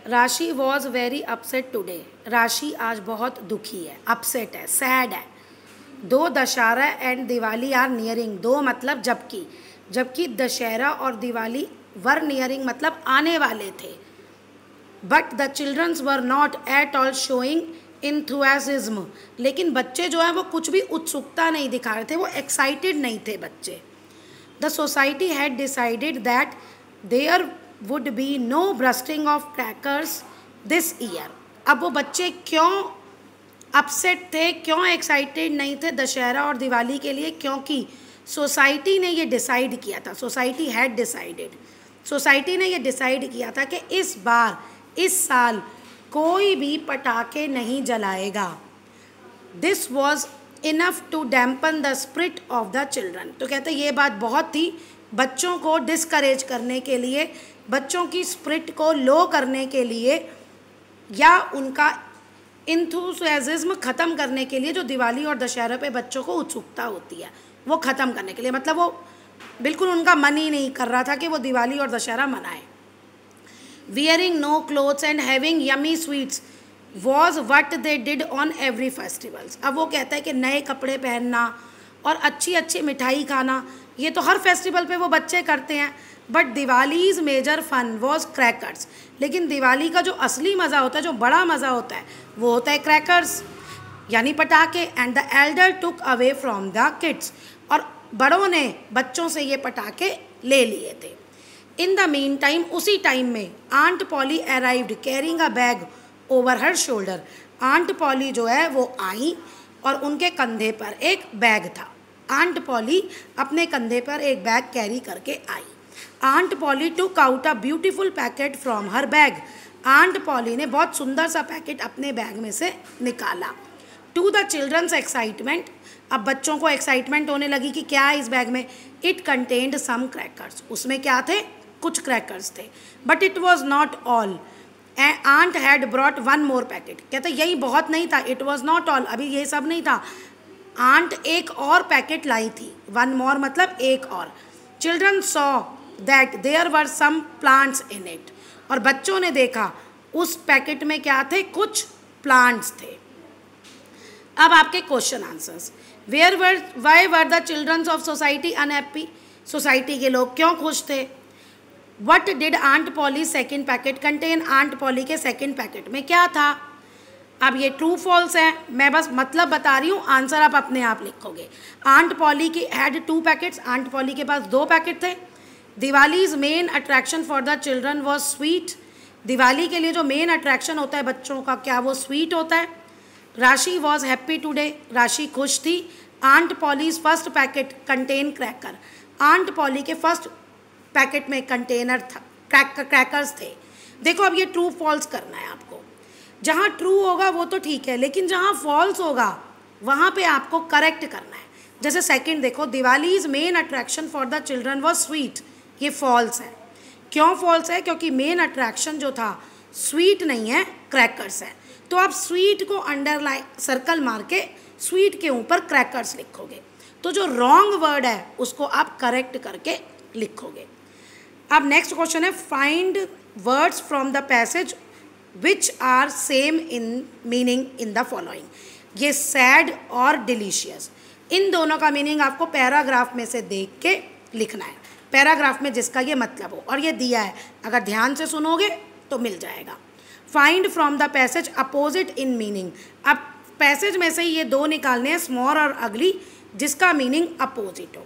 राशि was very upset today. राशि आज बहुत दुखी है, अपसेट है, सैड है। Though Dussehra and Diwali are nearing. Though मतलब जबकि, जबकि दशहरा और दिवाली वर नियरिंग मतलब आने वाले थे। But the childrens were not at all showing enthusiasm. लेकिन बच्चे जो है वो कुछ भी उत्सुकता नहीं दिखा रहे थे, वो एक्साइटेड नहीं थे बच्चे। The society had decided that there would be no bursting of crackers this year. अब वो बच्चे क्यों अपसेट थे, क्यों एक्साइटेड नहीं थे दशहरा और दिवाली के लिए? क्योंकि सोसाइटी ने ये डिसाइड किया था, सोसाइटी हैड डिसाइडेड, सोसाइटी ने ये डिसाइड किया था कि इस बार, इस साल कोई भी पटाखे नहीं जलाएगा। This was enough to dampen the spirit of the children. तो कहते ये बात बहुत थी बच्चों को डिस्करेज करने के लिए, बच्चों की स्पिरिट को लो करने के लिए, या उनका इंथुसियाज्म ख़त्म करने के लिए, जो दिवाली और दशहरा पे बच्चों को उत्सुकता होती है वो ख़त्म करने के लिए। मतलब वो बिल्कुल उनका मन ही नहीं कर रहा था कि वो दिवाली और दशहरा मनाए। Wearing no clothes and having yummy sweets was what they did on every festivals। अब वो कहता है कि नए कपड़े पहनना और अच्छी अच्छी मिठाई खाना ये तो हर फेस्टिवल पे वो बच्चे करते हैं। But Diwali's major fun was crackers. लेकिन दिवाली का जो असली मज़ा होता है, जो बड़ा मज़ा होता है, वो होता है क्रैकर्स यानी पटाखे। And the Elder took away from the kids. और बड़ों ने बच्चों से ये पटाखे ले लिए थे। इन द मीन टाइम, उसी टाइम में aunt Polly arrived carrying a bag over her shoulder. Aunt Polly जो है वो आई और उनके कंधे पर एक बैग था। आंट पॉली अपने कंधे पर एक बैग कैरी करके आई। Aunt Polly took out a beautiful packet from her bag. Aunt Polly ने बहुत सुंदर सा पैकेट अपने बैग में से निकाला। टू द चिल्ड्रंस एक्साइटमेंट, अब बच्चों को एक्साइटमेंट होने लगी कि क्या है इस बैग में। इट कंटेन्ड सम क्रैकर्स, उसमें क्या थे? कुछ क्रैकर्स थे। But it was not all. Aunt had brought one more packet. कहते यही बहुत नहीं था, इट वॉज नॉट ऑल, अभी ये सब नहीं था। आंट एक और पैकेट लाई थी, वन मोर मतलब एक और। Children saw that there were some plants in it. और बच्चों ने देखा उस पैकेट में क्या थे? कुछ प्लांट्स थे। अब आपके question answers. Why were the childrens of society unhappy. Society के लोग क्यों खुश थे? What did aunt Polly second packet contain. Aunt Polly के सेकेंड पैकेट में क्या था? अब ये ट्रू फॉल्स है, मैं बस मतलब बता रही हूँ, आंसर आप अपने आप लिखोगे। आंट पॉली की had two packets, aunt Polly के पास दो पैकेट थे। Diwali's main attraction for the children was sweet. Diwali के लिए जो मेन अट्रैक्शन होता है बच्चों का, क्या वो स्वीट होता है? राशि वॉज हैप्पी टुडे, राशि खुश थी। Aunt Polly's first packet contain cracker. Aunt Polly के फर्स्ट पैकेट में कंटेनर था, क्रैकर्स थे। देखो अब ये ट्रू फॉल्स करना है आपको। जहाँ ट्रू होगा वो तो ठीक है, लेकिन जहाँ फॉल्स होगा वहाँ पे आपको करेक्ट करना है। जैसे सेकंड देखो, Diwali is main attraction for the children was sweet, ये फॉल्स है। क्यों फॉल्स है? क्योंकि मेन अट्रैक्शन जो था स्वीट नहीं है, क्रैकर्स है। तो आप स्वीट को अंडरलाइन सर्कल मार के स्वीट के ऊपर क्रैकर्स लिखोगे। तो जो रॉन्ग वर्ड है उसको आप करेक्ट करके लिखोगे। अब नेक्स्ट क्वेश्चन है, find words from the passage which are same in meaning in the following. ये सैड और डिलीशियस, इन दोनों का मीनिंग आपको पैराग्राफ में से देख के लिखना है, पैराग्राफ में जिसका ये मतलब हो। और ये दिया है, अगर ध्यान से सुनोगे तो मिल जाएगा। Find from the passage opposite in meaning. अब पैसेज में से ये दो निकालने हैं, स्मॉल और अगली, जिसका मीनिंग अपोजिट हो।